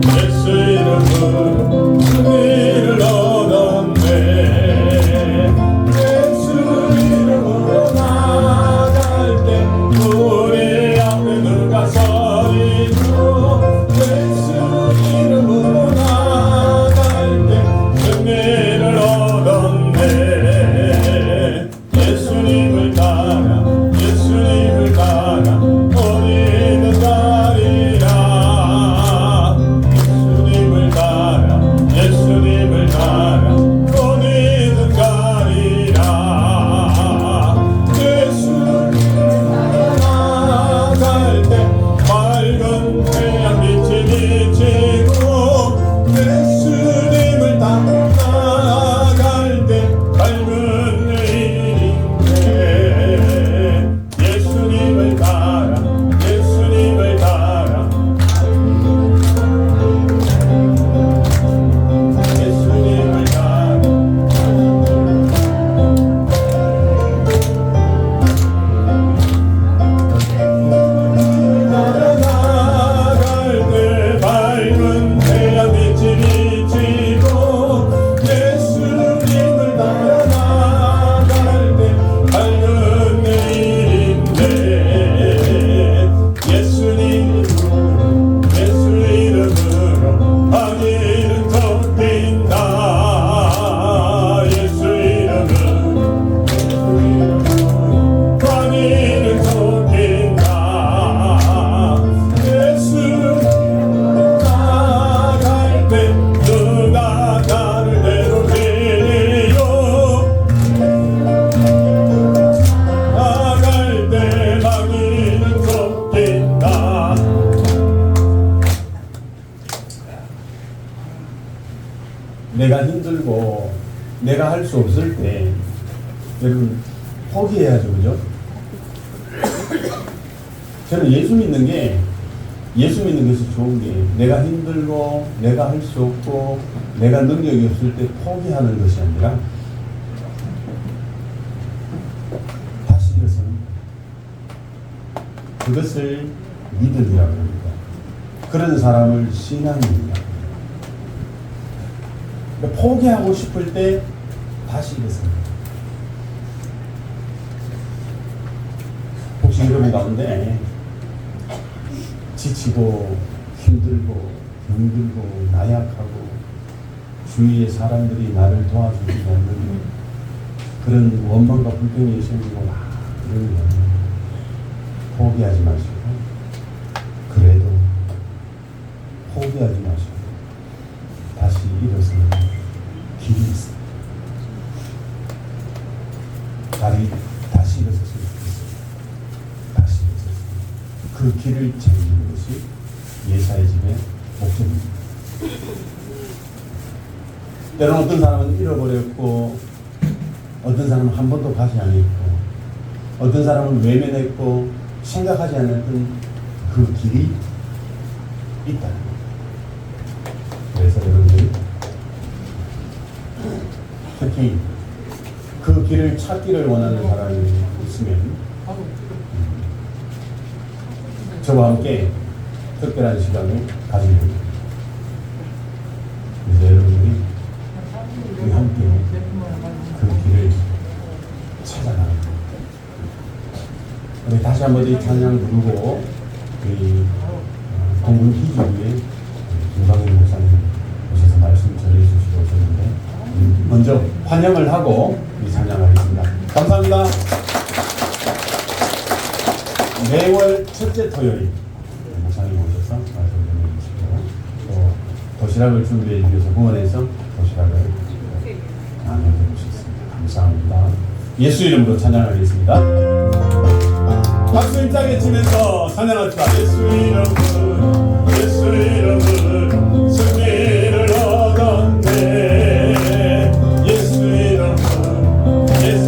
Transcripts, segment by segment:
예수 이름으로 승리를 얻었네. 예수 이름으로 나아갈 때 우리 앞에 누가 서리고, 예수 이름으로 나아갈 때 승리를 얻었네. 예수님을 따라 예수님을 따라 우리는 가리라. 예수님을 따라 예수님을 따라 우리는 가리라. 예수님을 나아갈 때 맑은 태양빛이 비치고, 예수님을 따라 나아갈 때 밝은 내일인데. 예수님을 따라 예수님을 따라 예수님을 따라 나아갈 때 밝은 태양빛이 비치고, 예수님을 따라 나아갈 때 밝은 내일인데. 예수 이름으로 하늘은 덮인다. 예수 이름으로 하늘은 덮인다. 예수 나아갈 때 누가 나를 내놓으리요. 나갈 때 마귀는 쫓긴다. 내가 힘들고 내가 할 수 없을 때 여러분 포기해야죠, 그죠? 저는 예수 믿는 것이 좋은 게, 내가 힘들고 내가 할 수 없고 내가 능력이 없을 때 포기하는 것이 아니라 다시 일어서는, 그것을 믿음이라고 합니다. 그런 사람을 신앙입니다. 포기하고 싶을 때 다시 일어섭니다. 혹시 여러분 가운데 지치고 힘들고 병들고 나약하고 주위의 사람들이 나를 도와주지 않는 그런 원망과 불평이 생기고 그러면 포기하지 마시고, 그래도 포기하지 마시고 다시 일어서는 길이 있습니다. 다시 일어서서 다시 일어서서 그 길을 찾는 것이 예사의 집의 목적입니다. 때로는 어떤 사람은 잃어버렸고, 어떤 사람은 한 번도 가지 않았고, 어떤 사람은 외면했고 생각하지 않았던 그 길이 있다. 그래서 여러분들이 특히 그 길을 찾기를 원하는 사람이 있으면 저와 함께 특별한 시간을 가지면 됩니다. 그래서 여러분들이 우리 함께 그 길을 찾아나갑니다. 우리 다시 한번 이 찬양 부르고 우리 공군 기지위에 김광현 목사님 오셔서 말씀 전해주시고 오셨는데, 먼저 환영을 하고 이 찬양하겠습니다. 감사합니다. 매월 첫째 토요일 목사님 오셔서 말씀 전해주시고, 또 도시락을 준비해 주셔서 후원해서 도시락을 나눠 주셨습니다. 감사합니다. 예수 이름으로 찬양하겠습니다. 박수 힘차게 치면서 찬양합시다. 예수 이름으로 예수 이름으로 승리를 얻었네. 예수 이름으로 예수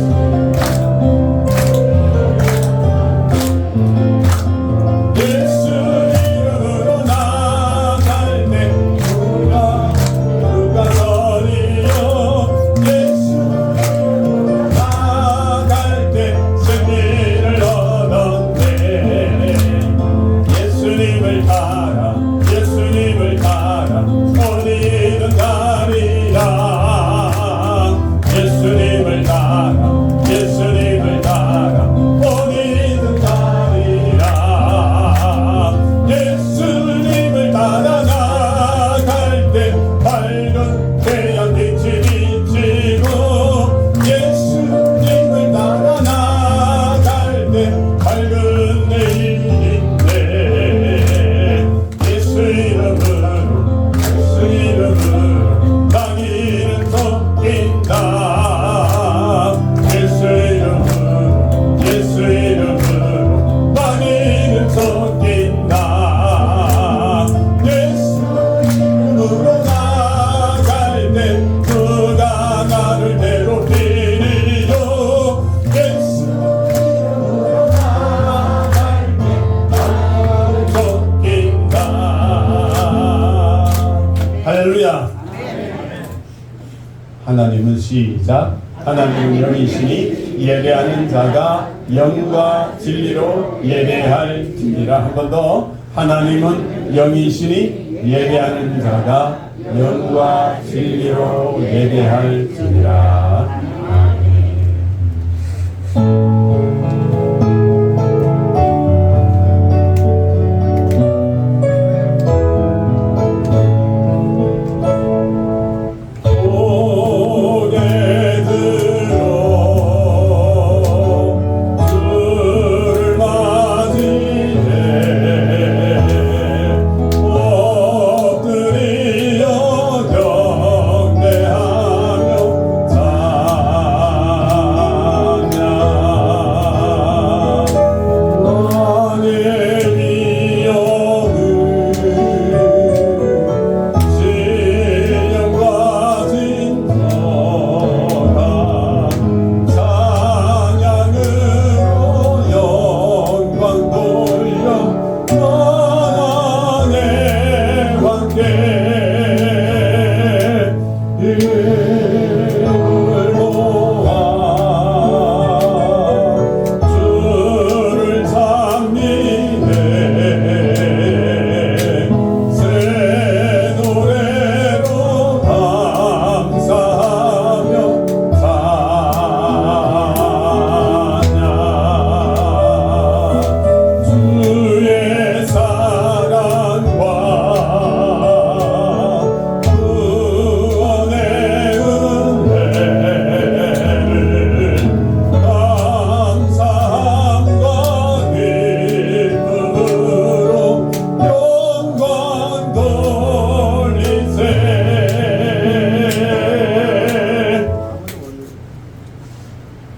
이름으로 나아갈 때 누가 서리요. 예수 나아갈 때 승리를 얻었네. 예수님을 따라 예수님을 할렐루야. 하나님은 시작. 하나님은 영이시니 예배하는 자가 영과 진리로 예배할지니라. 한 번 더. 하나님은 영이시니 예배하는 자가 영과 진리로 예배할지니라. 아멘.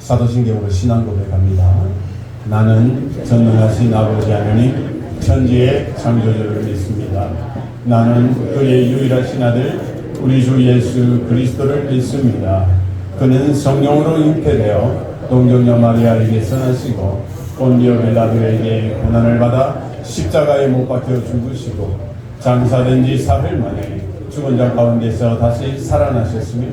사도신경으로 신앙 고백합니다. 나는 전능하신 아버지 하나님 천지의 창조주를 믿습니다. 나는 그의 유일하신 아들 우리 주 예수 그리스도를 믿습니다. 그는 성령으로 잉태되어 동정녀 마리아에게서 나시고 본디오 빌라도에게 고난을 받아 십자가에 못 박혀 죽으시고 장사된 지 사흘 만에 죽은 자 가운데서 다시 살아나셨으며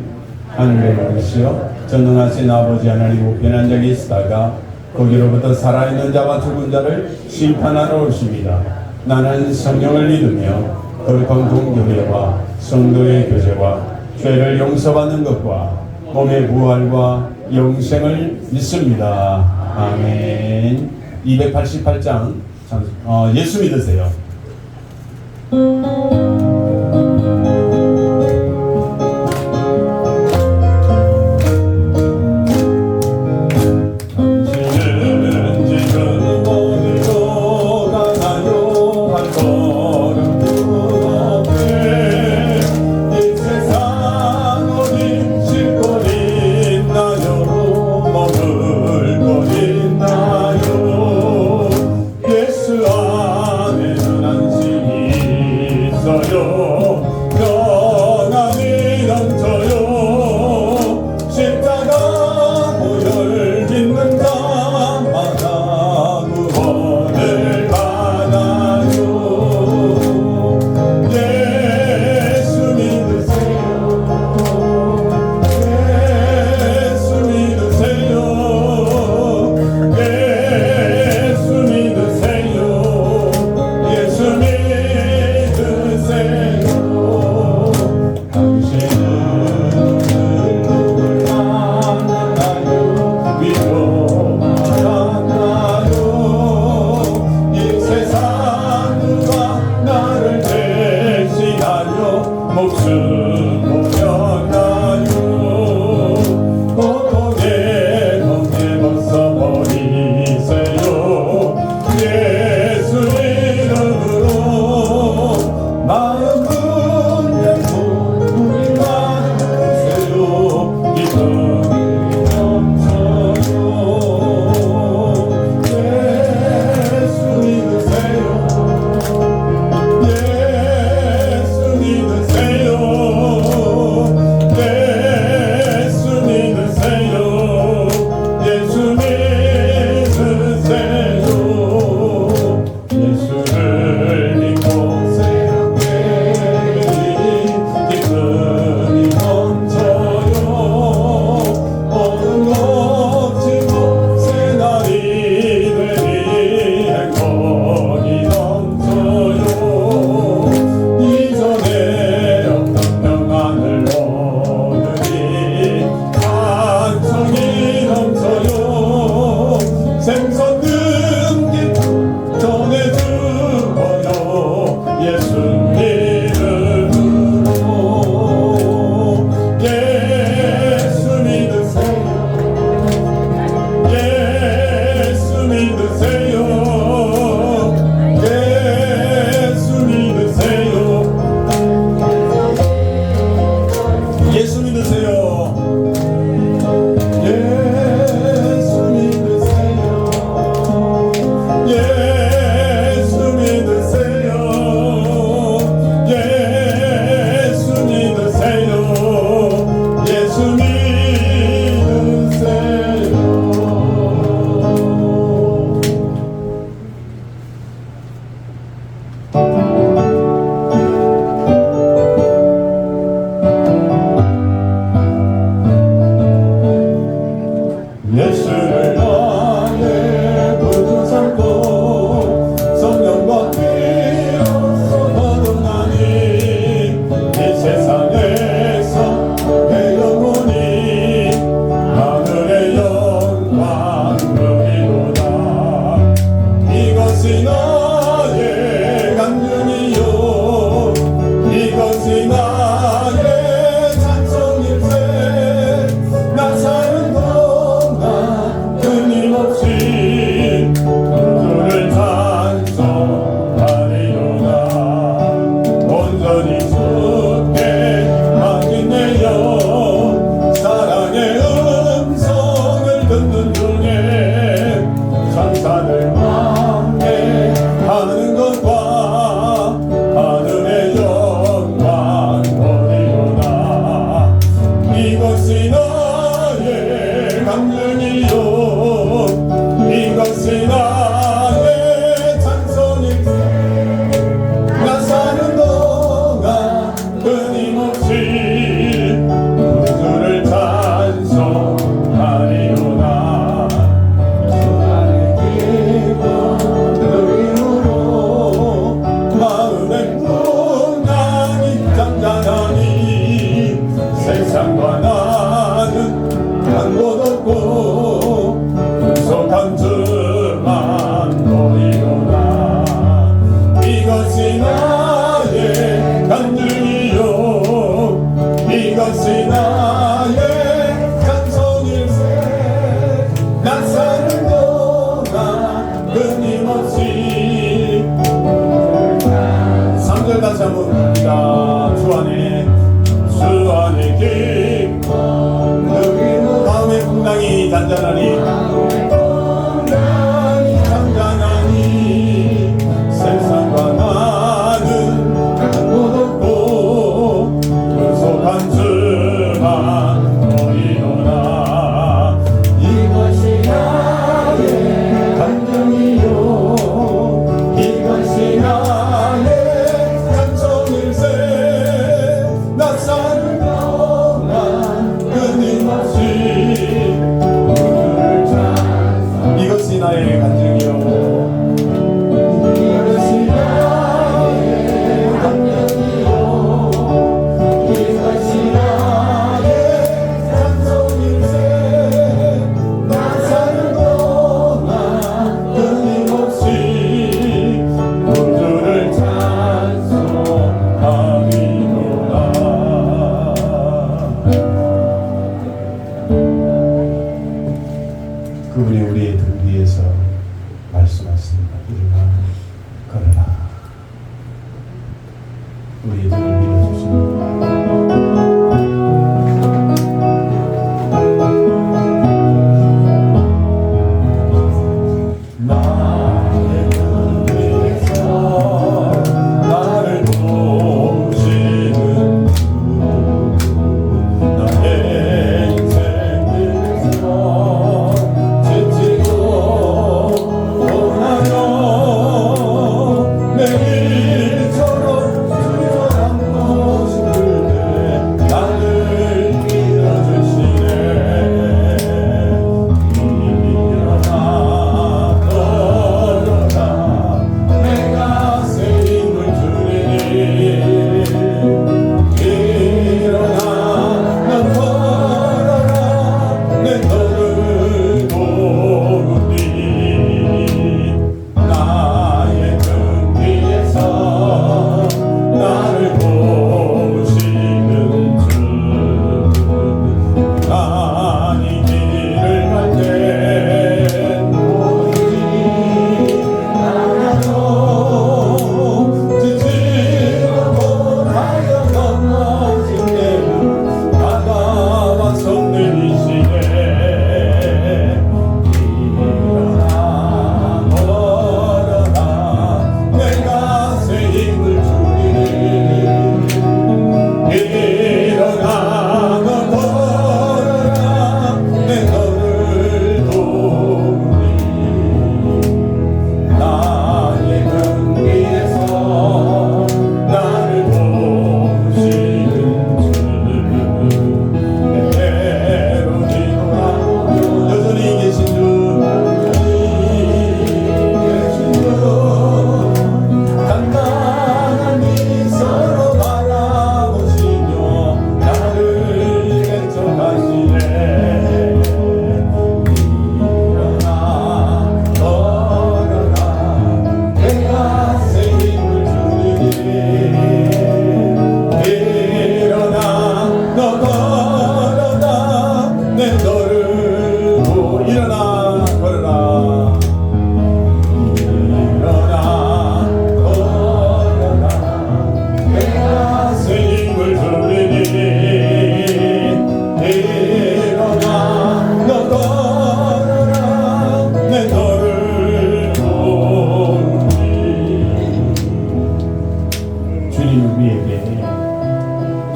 하늘에 오르시어 전능하신 아버지 하나님 우편한 적이 있다가 거기로부터 살아있는 자와 죽은 자를 심판하러 오십니다. 나는 성령을 믿으며 거룩한 공교회와 성도의 교제와 죄를 용서받는 것과 몸의 부활과 영생을 믿습니다. 아멘. 288장 예수 믿으세요. 예수 믿으세요. 이것이 나의 찬송일세 나 사는 동안 끊임없이 주를 찬송하리로다 온전히 주께 맡긴 내 영 사랑의 음성을 듣는 중에 찬사를 하는 것과 하늘의 영광 보리로다 이것이 나의 감정이요 이것이 나의 찬송일세 나 사는 동안 끊임없이 주를 찬송하리로다 주안의 기쁨 누림으로 마음의 풍랑이 잠잠하니 세상과 나는 한 곳 없고 구속한 주만 보리로다 이것이 나의 간증이요 이것이 나의 찬송일세 나 사는 동안 끊임없이 3절 다시 한번 합니다 주 안에 기쁨 마음의 풍랑이 잔잔하니 세상과 나는 한 곳 없고 구속한 주만 보이노라 이것이 나의 감정이요 이것이 나의 찬송일세 나 사는 동안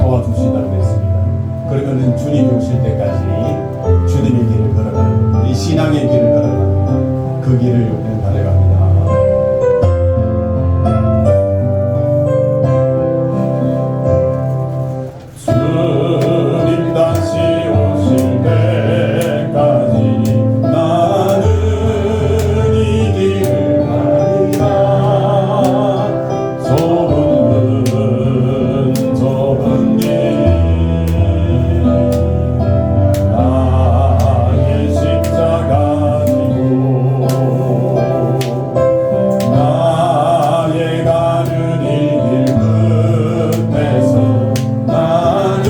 도와주시다고 했습니다. 그러면은 주님이 오실 때까지 주님의 길을 걸어가는, 이 신앙의 길을 걸어갑니다. 그 길을 우리는 달려갑니다. 주님 다시 오실 때까지 나는 이 길을 가리라. 좁은 길 나의 십자가 지고 나의 가는 이 길 끝에서 나는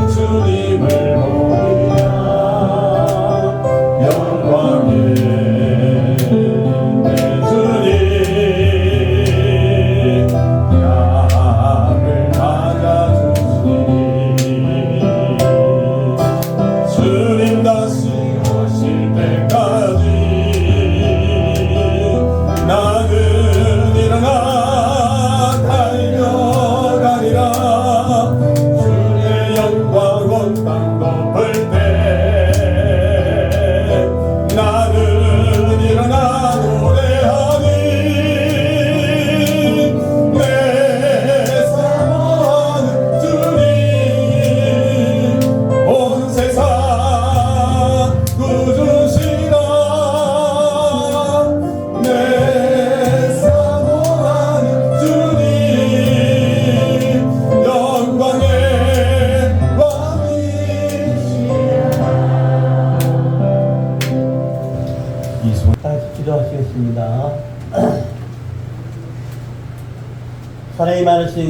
주님을 보리라. 영광의 내 주님 양을 맞아주시니 주님 다시 오실 때까지 나는 일어나 달려가리라. 주의 영광 온 땅 덮을 때 나는 일어나 노래하니 내 사랑하는 주님 온 세상 구주시라. 내 사랑하는 주님 영광의 왕이시라. 다시 기도하시겠습니다. 사랑이 많으신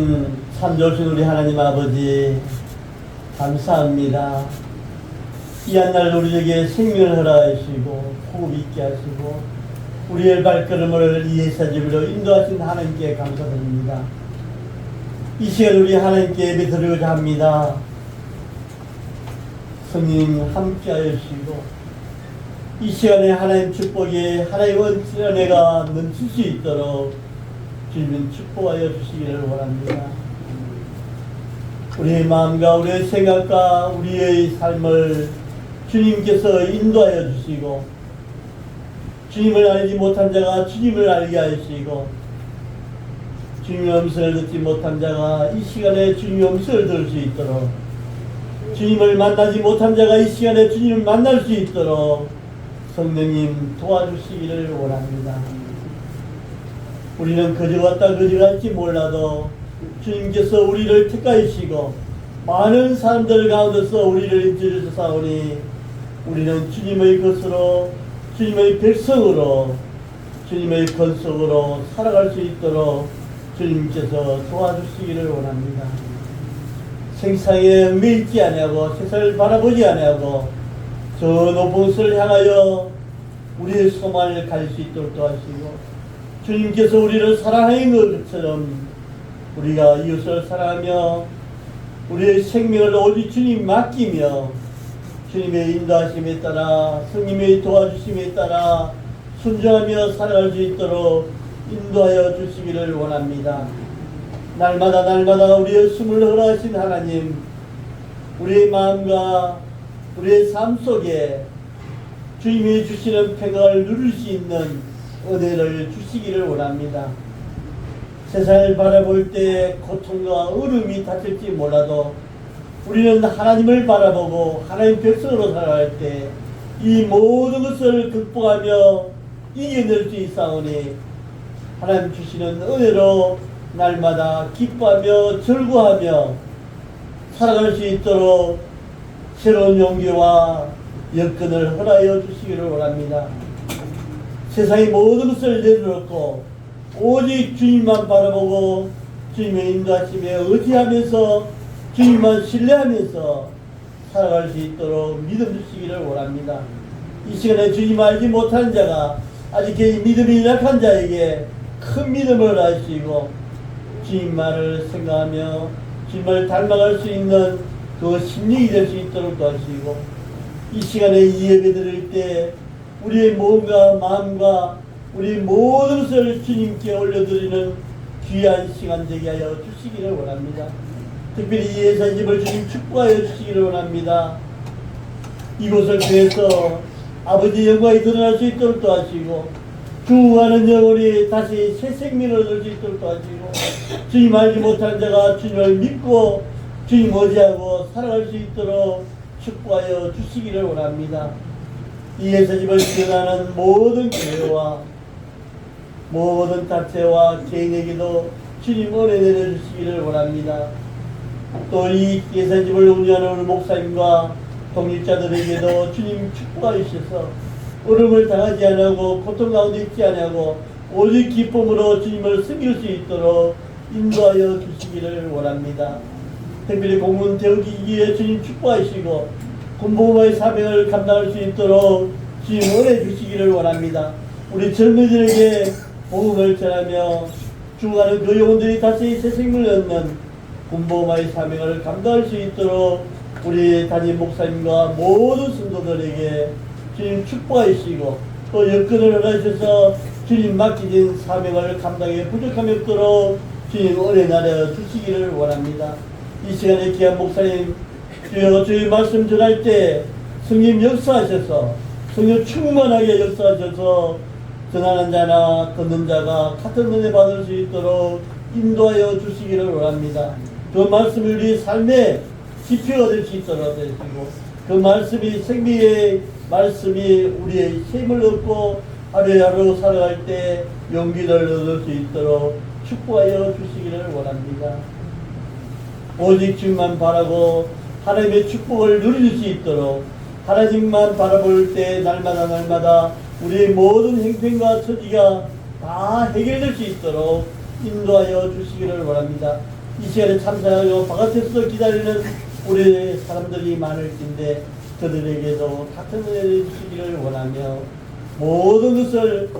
참 좋으신 우리 하나님 아버지 감사합니다. 귀한 날 우리에게 생명을 허락하시고 호흡 있게 하시고 우리의 발걸음을 이 예사집으로 인도하신 하나님께 감사드립니다. 이 시간 우리 하나님께 예배 드리고자 합니다. 성령 함께 하시고 이 시간에 하나님 축복에 하나님의 은혜가 넘칠 수 있도록 주님 축복하여 주시기를 원합니다. 우리의 마음과 우리의 생각과 우리의 삶을 주님께서 인도하여 주시고 주님을 알지 못한 자가 주님을 알게 하시고 주님의 음성을 듣지 못한 자가 이 시간에 주님의 음성을 들을 수 있도록 주님을 만나지 못한 자가 이 시간에 주님을 만날 수 있도록 성령님 도와주시기를 원합니다. 우리는 거저 왔다 거저 갈지 몰라도 주님께서 우리를 택하시고 많은 사람들 가운데서 우리를 인쳐주사오니 우리는 주님의 것으로 주님의 백성으로 주님의 권속으로 살아갈 수 있도록 주님께서 도와주시기를 원합니다. 생상에 매이지 아니하고 세상을 바라보지 아니하고 저 높은 것을 향하여 우리의 소망을 갈 수 있도록 도와주시고 주님께서 우리를 사랑하는 것처럼 우리가 이웃을 사랑하며 우리의 생명을 오직 주님 맡기며 주님의 인도하심에 따라 성님의 도와주심에 따라 순종하며 살아갈 수 있도록 인도하여 주시기를 원합니다. 날마다 우리의 숨을 허락하신 하나님, 우리의 마음과 우리의 삶 속에 주님이 주시는 평강을 누릴 수 있는 은혜를 주시기를 원합니다. 세상을 바라볼 때 고통과 어려움이 닥칠지 몰라도 우리는 하나님을 바라보고 하나님 백성으로 살아갈 때 이 모든 것을 극복하며 이겨낼 수 있사오니 하나님 주시는 은혜로 날마다 기뻐하며 즐거워하며 살아갈 수 있도록 새로운 용기와 여건을 허락하여 주시기를 원합니다. 세상의 모든 것을 내려놓고 오직 주님만 바라보고 주님의 인도하심에 의지하면서 주님만 신뢰하면서 살아갈 수 있도록 믿음 주시기를 원합니다. 이 시간에 주님 알지 못하는 자가 아직 믿음이 약한 자에게 큰 믿음을 하시고 주님만을 생각하며 주님을 닮아갈 수 있는 그 심령이 될 수 있도록 도와주시고 이 시간에 이 예배 드릴 때 우리의 몸과 마음과 우리 모든 것을 주님께 올려드리는 귀한 시간 되게 하여 주시기를 원합니다. 특별히 이 예산집을 주님 축복하여 주시기를 원합니다. 이곳을 통해서 아버지 영광이 드러날 수 있도록 도와주시고 죽어가는 영혼이 다시 새 생명을 얻을 수 있도록 도와주시고 주님 알지 못한 자가 주님을 믿고 주님 의지하고 살아갈 수 있도록 축복하여 주시기를 원합니다. 이 예수님을 기원하는 모든 교회와 모든 단체와 개인에게도 주님 은혜 내려주시기를 원합니다. 또 이 예수님을 운영하는 우리 목사님과 독립자들에게도 주님 축복하여 주셔서 어려움을 당하지 않고 고통 가운데 있지 않고 오직 기쁨으로 주님을 섬길 수 있도록 인도하여 주시기를 원합니다. 특별히 공군 대우기기에 주님 축복하시고 군복음의 사명을 감당할 수 있도록 주님 은혜 주시기를 원합니다. 우리 젊은이들에게 복음을 전하며 죽어가는 그 영혼들이 다시 새 생명을 얻는 군복음의 사명을 감당할 수 있도록 우리 담임 목사님과 모든 성도들에게 주님 축복하시고 또 여건을 허락하셔서 주님 맡기신 사명을 감당해 부족함이 없도록 주님 은혜 나려 주시기를 원합니다. 이 시간에 귀한 목사님 주여 주의 말씀 전할 때 성령 역사하셔서 성령 충만하게 역사하셔서 전하는 자나 듣는 자가 같은 은혜 받을 수 있도록 인도하여 주시기를 원합니다. 그 말씀이 우리 삶의 지표가 될 수 있도록 되시고 그 말씀이 생명의 말씀이 우리의 힘을 얻고 하루하루 살아갈 때 용기를 얻을 수 있도록 축복하여 주시기를 원합니다. 오직 주님만 바라고 하나님의 축복을 누릴 수 있도록 하나님만 바라볼 때 날마다 우리의 모든 행편과 처지가 다 해결될 수 있도록 인도하여 주시기를 원합니다. 이 시간에 참사하고 바깥에서 기다리는 우리 사람들이 많을 텐데 그들에게도 같은 은혜를 주시기를 원하며 모든 것을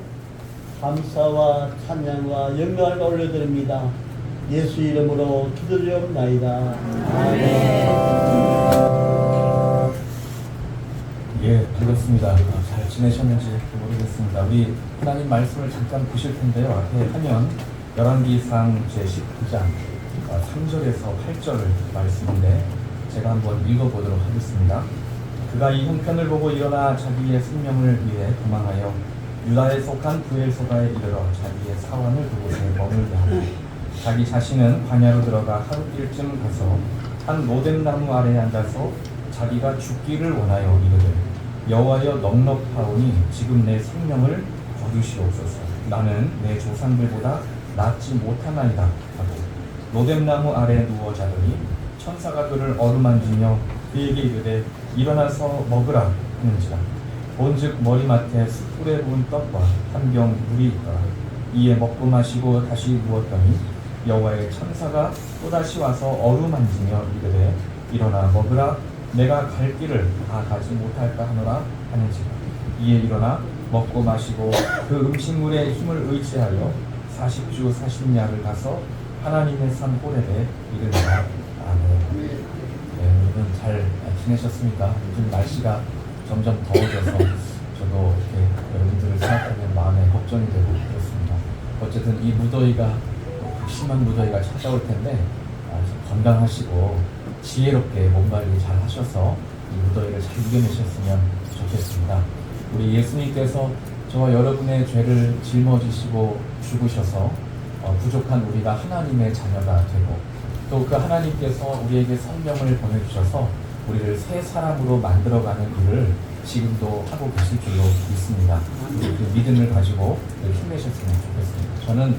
감사와 찬양과 영광을 올려드립니다. 예수 이름으로 기도드리옵나이다. 아멘. 예, 반갑습니다. 잘 지내셨는지 모르겠습니다. 우리 하나님 말씀을 잠깐 보실 텐데요. 앞에 하면 열왕기상 제19장 3절에서 8절 말씀인데 제가 한번 읽어보도록 하겠습니다. 그가 이 형편을 보고 일어나 자기의 생명을 위해 도망하여 유다에 속한 부엘소가에 이르러 자기의 사원을 그곳에 머물게 하고 자기 자신은 광야로 들어가 하루길쯤 가서 한 로뎀나무 아래에 앉아서 자기가 죽기를 원하여 이르되 여호와여 넉넉하오니 지금 내 생명을 거두시옵소서. 나는 내 조상들보다 낫지 못하나이다 하고 로뎀나무 아래에 누워 자더니 천사가 그를 어루만지며 그에게 이르되 일어나서 먹으라 하는지라. 본즉 머리맡에 숯불에 구운 떡과 한 병 물이 있더라. 이에 먹고 마시고 다시 누웠더니 여호와의 천사가 또다시 와서 어루만지며 이르되 일어나 먹으라. 내가 갈 길을 다 가지 못할까 하노라 하는지라. 이에 일어나 먹고 마시고 그 음식물의 힘을 의지하여 40주 40야를 가서 하나님의 산 호렙에 이르니라. 아멘. 네, 여러분 잘 지내셨습니까? 요즘 날씨가 점점 더워져서 저도 이렇게 여러분들을 생각하면 마음에 걱정이 되고 그렇습니다. 어쨌든 이 무더위가 극심한 무더위가 찾아올 텐데 건강하시고 지혜롭게 몸 관리 잘 하셔서 이 무더위를 잘 이겨내셨으면 좋겠습니다. 우리 예수님께서 저와 여러분의 죄를 짊어지시고 죽으셔서 부족한 우리가 하나님의 자녀가 되고 또 그 하나님께서 우리에게 성령을 보내주셔서 우리를 새 사람으로 만들어가는 일을 지금도 하고 계실 줄로 믿습니다. 그 믿음을 가지고 힘내셨으면 좋겠습니다. 저는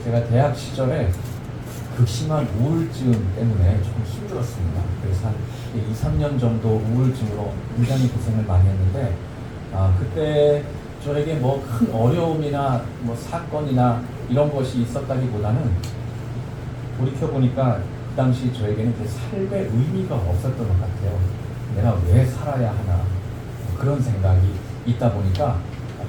제가 대학 시절에 극심한 우울증 때문에 조금 힘들었습니다. 그래서 한 2, 3년 정도 우울증으로 굉장히 고생을 많이 했는데 그때 저에게 뭐 큰 어려움이나 뭐 사건이나 이런 것이 있었다기보다는 돌이켜보니까 그 당시 저에게는 그 삶의 의미가 없었던 것 같아요. 내가 왜 살아야 하나 그런 생각이 있다 보니까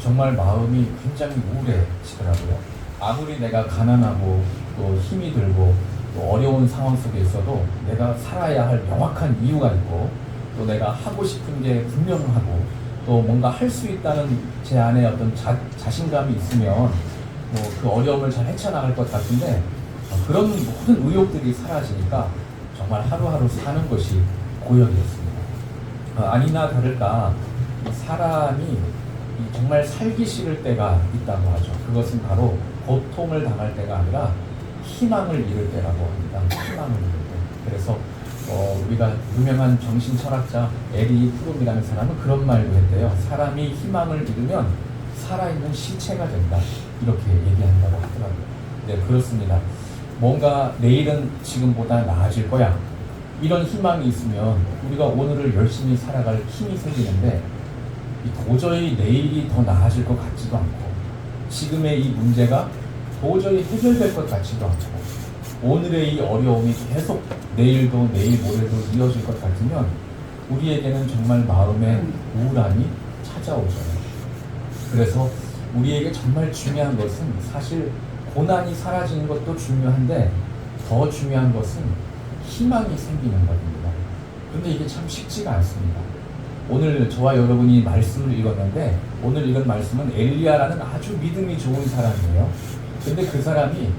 정말 마음이 굉장히 우울해지더라고요. 아무리 내가 가난하고 또 힘이 들고 또 어려운 상황 속에 있어도 내가 살아야 할 명확한 이유가 있고 또 내가 하고 싶은 게 분명하고 또 뭔가 할 수 있다는 제 안에 어떤 자신감이 있으면 뭐 그 어려움을 잘 헤쳐나갈 것 같은데 그런 모든 의욕들이 사라지니까 정말 하루하루 사는 것이 고역이었습니다. 아니나 다를까 사람이 정말 살기 싫을 때가 있다고 하죠. 그것은 바로 고통을 당할 때가 아니라 희망을 잃을 때라고 합니다. 희망을 잃을 때. 그래서 우리가 유명한 정신철학자 에리 프롬이라는 사람은 그런 말도 했대요. 사람이 희망을 잃으면 살아있는 시체가 된다. 이렇게 얘기한다고 하더라고요. 네, 그렇습니다. 뭔가 내일은 지금보다 나아질 거야. 이런 희망이 있으면 우리가 오늘을 열심히 살아갈 힘이 생기는데 도저히 내일이 더 나아질 것 같지도 않고 지금의 이 문제가 도저히 해결될 것 같지도 않고 오늘의 이 어려움이 계속 내일도 내일 모레도 이어질 것 같으면 우리에게는 정말 마음의 우울함이 찾아오죠. 그래서 우리에게 정말 중요한 것은 사실 고난이 사라지는 것도 중요한데 더 중요한 것은 희망이 생기는 겁니다. 그런데 이게 참 쉽지가 않습니다. 오늘 저와 여러분이 말씀을 읽었는데 오늘 읽은 말씀은 엘리야라는 아주 믿음이 좋은 사람이에요. 근데 그 사람이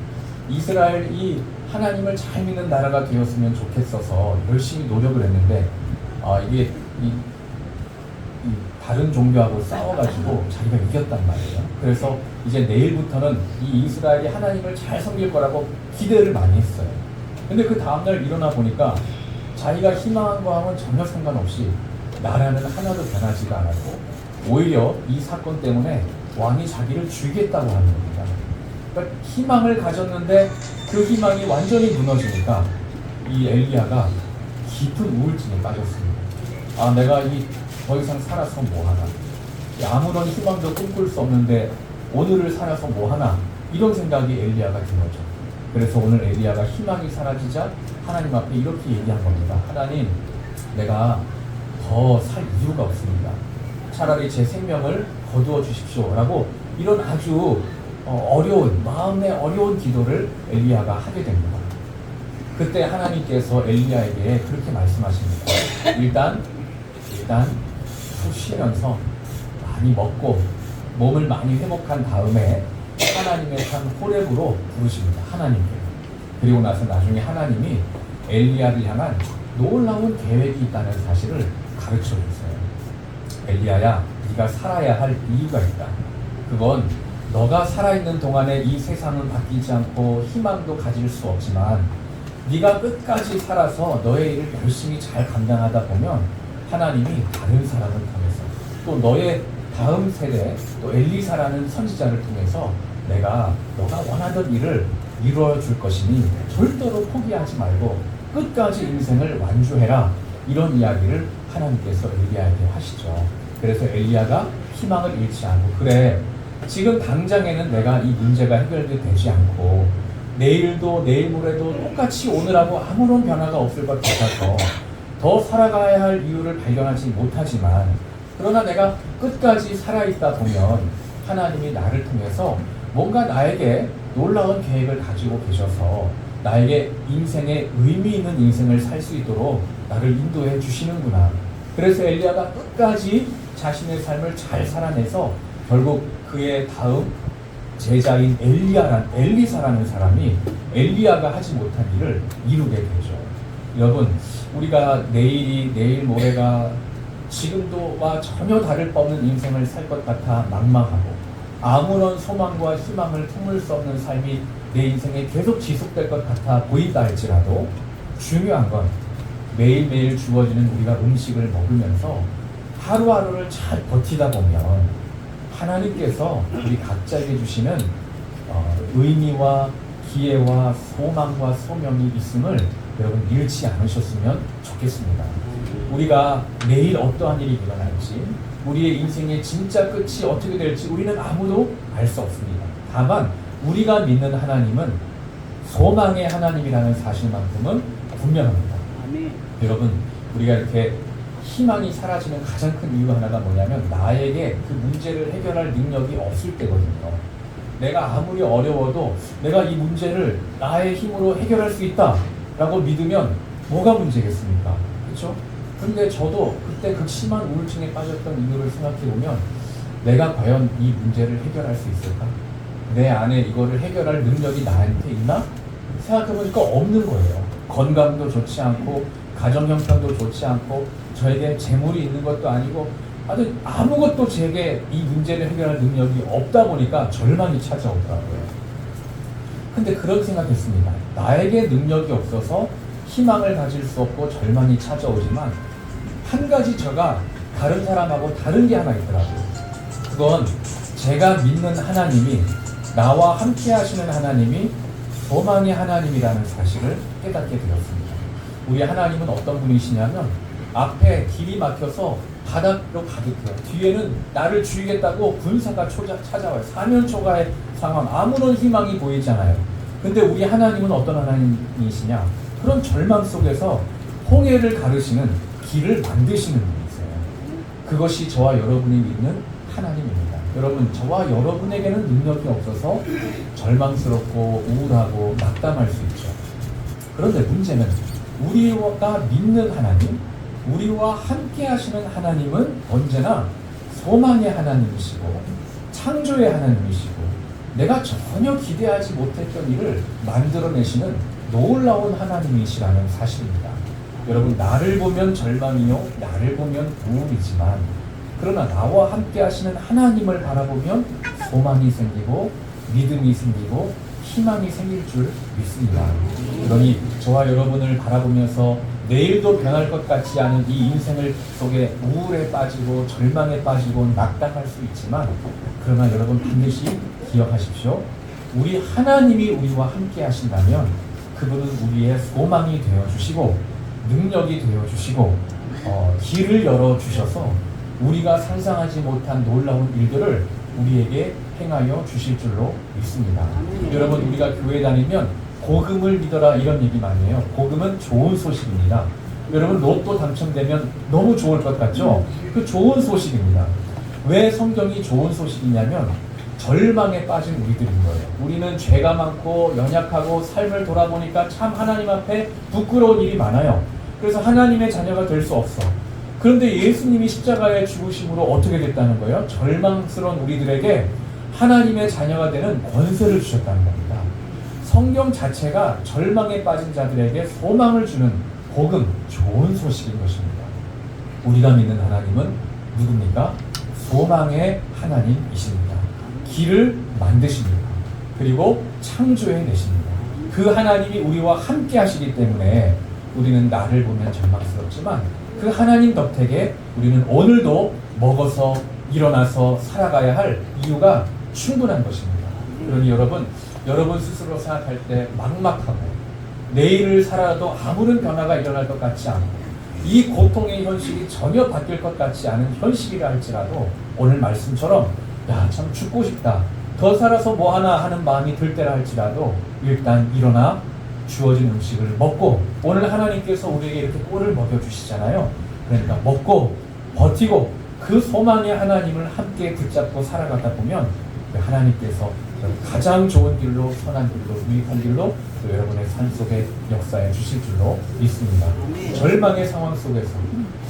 이스라엘이 하나님을 잘 믿는 나라가 되었으면 좋겠어서 열심히 노력을 했는데 이게 다른 종교하고 싸워가지고 자기가 이겼단 말이에요. 그래서 이제 내일부터는 이 이스라엘이 하나님을 잘 섬길 거라고 기대를 많이 했어요. 근데 그 다음날 일어나 보니까 자기가 희망한 거하고는 전혀 상관없이 나라는 하나도 변하지가 않았고 오히려 이 사건 때문에 왕이 자기를 죽이겠다고 하는 겁니다. 그러니까 희망을 가졌는데 그 희망이 완전히 무너지니까 이 엘리야가 깊은 우울증에 빠졌습니다. 내가 더 이상 살아서 뭐하나, 아무런 희망도 꿈꿀 수 없는데 오늘을 살아서 뭐하나, 이런 생각이 엘리야가 든 거죠. 그래서 오늘 엘리야가 희망이 사라지자 하나님 앞에 이렇게 얘기한 겁니다. 하나님, 내가 더 살 이유가 없습니다. 차라리 제 생명을 거두어 주십시오 라고 이런 아주 어려운, 마음의 어려운 기도를 엘리야가 하게 됩니다. 그때 하나님께서 엘리야에게 그렇게 말씀하십니다. 일단 푹 쉬면서 많이 먹고 몸을 많이 회복한 다음에 하나님의 산 호렙으로 부르십니다. 하나님께. 그리고 나서 나중에 하나님이 엘리야를 향한 놀라운 계획이 있다는 사실을 가르쳐 주세요. 엘리야야, 네가 살아야 할 이유가 있다. 그건 너가 살아있는 동안에 이 세상은 바뀌지 않고 희망도 가질 수 없지만 네가 끝까지 살아서 너의 일을 열심히 잘 감당하다 보면 하나님이 다른 사람을 통해서 또 너의 다음 세대 또 엘리사라는 선지자를 통해서 내가 너가 원하던 일을 이루어 줄 것이니 절대로 포기하지 말고 끝까지 인생을 완주해라. 이런 이야기를 하나님께서 엘리야에게 하시죠. 그래서 엘리야가 희망을 잃지 않고 그래, 지금 당장에는 내가 이 문제가 해결되지 않고 내일도 내일 모레도 똑같이 오늘하고 아무런 변화가 없을 것 같아서 더 살아가야 할 이유를 발견하지 못하지만 그러나 내가 끝까지 살아있다 보면 하나님이 나를 통해서 뭔가 나에게 놀라운 계획을 가지고 계셔서 나에게 인생에 의미 있는 인생을 살 수 있도록 나를 인도해 주시는구나. 그래서 엘리야가 끝까지 자신의 삶을 잘 살아내서 결국 그의 다음 제자인 엘리사라는 사람이 엘리야가 하지 못한 일을 이루게 되죠. 여러분, 우리가 내일 모레가 지금도와 전혀 다를 바 없는 인생을 살 것 같아 막막하고 아무런 소망과 희망을 품을 수 없는 삶이 내 인생에 계속 지속될 것 같아 보인다 할지라도 중요한 건 매일매일 주어지는 우리가 음식을 먹으면서 하루하루를 잘 버티다 보면 하나님께서 우리 각자에게 주시는 의미와 기회와 소망과 소명이 있음을 여러분 잃지 않으셨으면 좋겠습니다. 우리가 내일 어떠한 일이 일어날지, 우리의 인생의 진짜 끝이 어떻게 될지 우리는 아무도 알 수 없습니다. 다만 우리가 믿는 하나님은 소망의 하나님이라는 사실만큼은 분명합니다. 여러분, 우리가 이렇게 희망이 사라지는 가장 큰 이유 하나가 뭐냐면 나에게 그 문제를 해결할 능력이 없을 때거든요. 내가 아무리 어려워도 내가 이 문제를 나의 힘으로 해결할 수 있다 라고 믿으면 뭐가 문제겠습니까? 그렇죠? 근데 저도 그때 극심한 우울증에 빠졌던 이유를 생각해보면 내가 과연 이 문제를 해결할 수 있을까? 내 안에 이거를 해결할 능력이 나한테 있나? 생각해보니까 없는 거예요. 건강도 좋지 않고 가정 형편도 좋지 않고 저에게 재물이 있는 것도 아니고 아무것도 제게 이 문제를 해결할 능력이 없다 보니까 절망이 찾아오더라고요. 근데 그런 생각했습니다. 나에게 능력이 없어서 희망을 가질 수 없고 절망이 찾아오지만 한 가지 제가 다른 사람하고 다른 게 하나 있더라고요. 그건 제가 믿는 하나님이 나와 함께 하시는 하나님이 소망의 하나님이라는 사실을 깨닫게 되었습니다. 우리 하나님은 어떤 분이시냐면 앞에 길이 막혀서 바닥으로 가득해요. 뒤에는 나를 죽이겠다고 군사가 찾아와요. 사면초가의 상황, 아무런 희망이 보이잖아요. 근데 우리 하나님은 어떤 하나님이시냐? 그런 절망 속에서 홍해를 가르시는 길을 만드시는 분이세요. 그것이 저와 여러분이 믿는 하나님입니다. 여러분, 저와 여러분에게는 능력이 없어서 절망스럽고 우울하고 낙담할 수 있죠. 그런데 문제는 우리가 믿는 하나님, 우리와 함께 하시는 하나님은 언제나 소망의 하나님이시고 창조의 하나님이시고 내가 전혀 기대하지 못했던 일을 만들어내시는 놀라운 하나님이시라는 사실입니다. 여러분, 나를 보면 절망이요, 나를 보면 우울이지만 그러나 나와 함께 하시는 하나님을 바라보면 소망이 생기고 믿음이 생기고 희망이 생길 줄 믿습니다. 그러니 저와 여러분을 바라보면서 내일도 변할 것 같지 않은 이 인생을 속에 우울에 빠지고 절망에 빠지고 낙담할 수 있지만 그러나 여러분 반드시 기억하십시오. 우리 하나님이 우리와 함께 하신다면 그분은 우리의 소망이 되어주시고 능력이 되어주시고 길을 열어주셔서 우리가 상상하지 못한 놀라운 일들을 우리에게 행하여 주실 줄로 믿습니다. 여러분, 우리가 교회 다니면 복음을 믿어라 이런 얘기 많이 해요. 복음은 좋은 소식입니다. 여러분, 로또 당첨되면 너무 좋을 것 같죠? 그 좋은 소식입니다. 왜 성경이 좋은 소식이냐면 절망에 빠진 우리들인 거예요. 우리는 죄가 많고 연약하고 삶을 돌아보니까 참 하나님 앞에 부끄러운 일이 많아요. 그래서 하나님의 자녀가 될 수 없어. 그런데 예수님이 십자가에 죽으심으로 어떻게 됐다는 거예요? 절망스러운 우리들에게 하나님의 자녀가 되는 권세를 주셨다는 겁니다. 성경 자체가 절망에 빠진 자들에게 소망을 주는 복음, 좋은 소식인 것입니다. 우리가 믿는 하나님은 누굽니까? 소망의 하나님이십니다. 길을 만드십니다. 그리고 창조해 내십니다. 그 하나님이 우리와 함께 하시기 때문에 우리는 나를 보면 절망스럽지만 그 하나님 덕택에 우리는 오늘도 먹어서 일어나서 살아가야 할 이유가 충분한 것입니다. 그러니 여러분 스스로 생각할 때 막막하고 내일을 살아도 아무런 변화가 일어날 것 같지 않고 이 고통의 현실이 전혀 바뀔 것 같지 않은 현실이라 할지라도 오늘 말씀처럼 야, 참 죽고 싶다, 더 살아서 뭐 하나 하는 마음이 들 때라 할지라도 일단 일어나 주어진 음식을 먹고, 오늘 하나님께서 우리에게 이렇게 꼴을 먹여주시잖아요. 그러니까 먹고 버티고 그 소망의 하나님을 함께 붙잡고 살아가다 보면 하나님께서 가장 좋은 길로, 선한 길로, 유익한 길로 또 여러분의 삶 속에 역사해 주실 줄로 믿습니다. 절망의 상황 속에서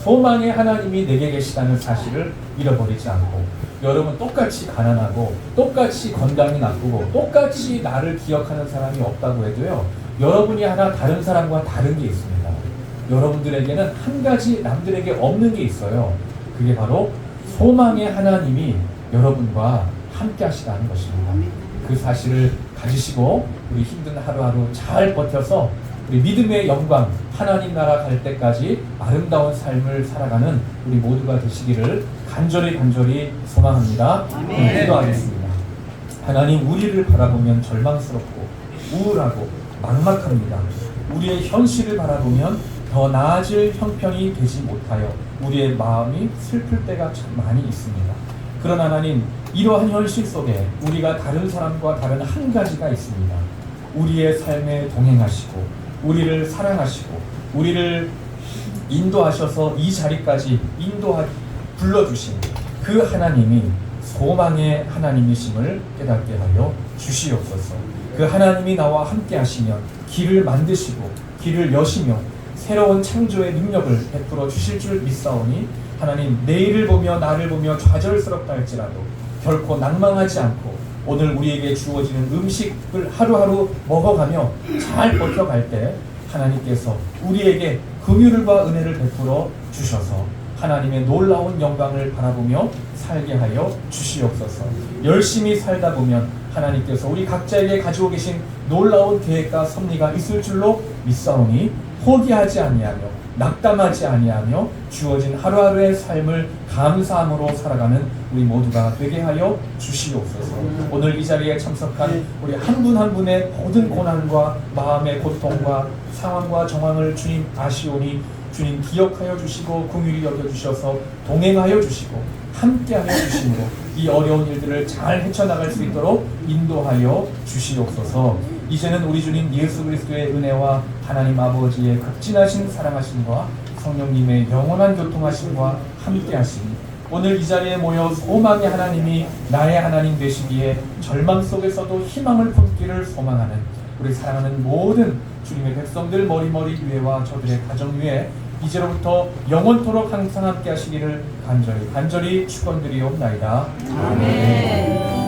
소망의 하나님이 내게 계시다는 사실을 잃어버리지 않고, 여러분 똑같이 가난하고 똑같이 건강이 나쁘고 똑같이 나를 기억하는 사람이 없다고 해도요, 여러분이 하나 다른 사람과 다른 게 있습니다. 여러분들에게는 한 가지 남들에게 없는 게 있어요. 그게 바로 소망의 하나님이 여러분과 함께 하시다는 것입니다. 그 사실을 가지시고 우리 힘든 하루하루 잘 버텨서 우리 믿음의 영광, 하나님 나라 갈 때까지 아름다운 삶을 살아가는 우리 모두가 되시기를 간절히 소망합니다. 기도하겠습니다. 하나님, 우리를 바라보면 절망스럽고 우울하고 막막합니다. 우리의 현실을 바라보면 더 나아질 형편이 되지 못하여 우리의 마음이 슬플 때가 참 많이 있습니다. 그러나 하나님, 이러한 현실 속에 우리가 다른 사람과 다른 한 가지가 있습니다. 우리의 삶에 동행하시고 우리를 사랑하시고 우리를 인도하셔서 이 자리까지 불러주신 그 하나님이 소망의 하나님이심을 깨닫게 하여 주시옵소서. 그 하나님이 나와 함께 하시면 길을 만드시고 길을 여시며 새로운 창조의 능력을 베풀어 주실 줄 믿사오니, 하나님, 내일을 보며 나를 보며 좌절스럽다 할지라도 결코 낭망하지 않고 오늘 우리에게 주어지는 음식을 하루하루 먹어가며 잘 버텨갈 때 하나님께서 우리에게 긍휼과 은혜를 베풀어 주셔서 하나님의 놀라운 영광을 바라보며 살게 하여 주시옵소서. 열심히 살다 보면 하나님께서 우리 각자에게 가지고 계신 놀라운 계획과 섭리가 있을 줄로 믿사오니 포기하지 아니하며 낙담하지 아니하며 주어진 하루하루의 삶을 감사함으로 살아가는 우리 모두가 되게 하여 주시옵소서. 오늘 이 자리에 참석한 우리 한 분 한 분의 모든 고난과 마음의 고통과 상황과 정황을 주님 아시오니 주님 기억하여 주시고 긍휼히 여겨주셔서 동행하여 주시고 함께하여 주심으로 이 어려운 일들을 잘 헤쳐나갈 수 있도록 인도하여 주시옵소서. 이제는 우리 주님 예수 그리스도의 은혜와 하나님 아버지의 극진하신 사랑하심과 성령님의 영원한 교통하심과 함께하심이 오늘 이 자리에 모여 소망의 하나님이 나의 하나님 되시기에 절망 속에서도 희망을 품기를 소망하는 우리 사랑하는 모든 주님의 백성들 머리머리 위에와 저들의 가정 위에 이제로부터 영원토록 항상 함께 하시기를 간절히 축원드리옵나이다. 아멘.